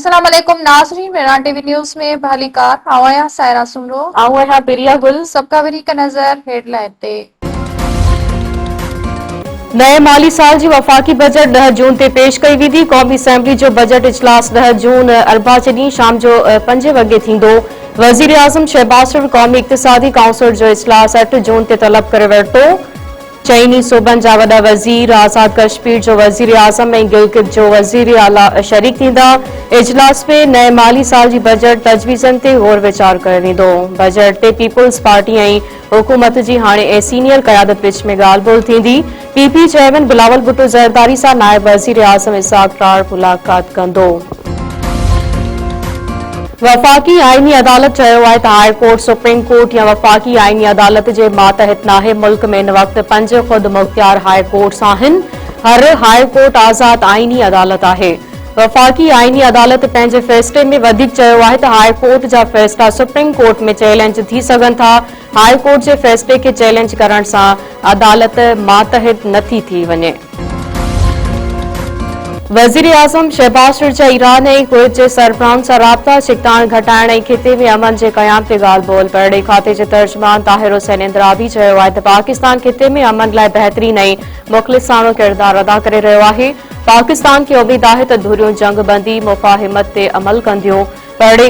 अस्सलाम वालेकुम नाज़रीन, मेरा टीवी न्यूज़ में बहली कार आवाया सायरा सुमरो आवाया बिरिया गुल सबका वरी का नजर हेडलाइन ते। नए माली साल जी वफाकी बजट 10 जून ते पेश कई वेंदी। क़ौमी असेंबली जो बजट इजलास 10 जून अरबा जे ॾींहुं शाम जो 5 वॻे थींदो। वज़ीर आज़म शहबाज शरीफ़ क़ौमी इक़्तिसादी काउंसिल जो इजलास 8 जून ते तलब करे वरितो। चइनी सूबनि जा वॾा वज़ीर, आज़ाद कश्मीर जो वज़ीर आज़म ऐं गिलगित जो वज़ीर आला शरीक थींदा। इजलास में नए माली साल जी बजट तजवीज़नि ते गौर वीचार कयो वेंदो। बजट ते पीपुल्स पार्टी ऐं हुकूमत जी हाणे ऐं सीनियर क़यादत विच में ॻाल्हि ॿोल थींदी। पीपी चेयरमैन बिलावल भुट्टो ज़रदारी सां नायब वज़ीर आज़म इसाक डार मुलाक़ात कंदो। वफ़ाक़ी आईनी अदालत चयो आहे त हाई कोर्ट, सुप्रीम कोर्ट या वफ़ाक़ी आईनी अदालत जे मातहत नाहे। मुल्क में इन वक़्त 5 ख़ुद मुख्तियार हाई कोर्ट्स आहिनि। हर हाई कोर्ट आज़ाद आईनी अदालत आहे। वफ़ाक़ी आईनी अदालत पंहिंजे फ़ैसिले में वधीक चयो आहे त हाई कोर्ट जा फ़ैसिला सुप्रीम कोर्ट में चैलेंज थी सघनि था। हाई कोर्ट जे फ़ैसिले खे चैलेंज करण सां अदालत मातहत नथी थी वञे। वज़ीर आज़म शहबाज शरीफ़ जा ईरान ऐं कुवैत जे सरबराहनि सां राब्ता छिकताण घटाइण ऐं ख़िते में अमन जे क़याम ते ॻाल्हि ॿोल। परॾे खाते जे तर्जुमान ताहिर हुसैन इंदिराबी चयो आहे त पाकिस्तान ख़िते में अमन लाइ बहितरीन ऐं मुख़लिसाणो किरदार अदा करे रहियो आहे। पाकिस्तान खे उमेद आहे त धुरियूं जंग बंदी मुफ़ाहिमत ते अमल कंदियूं। परॾे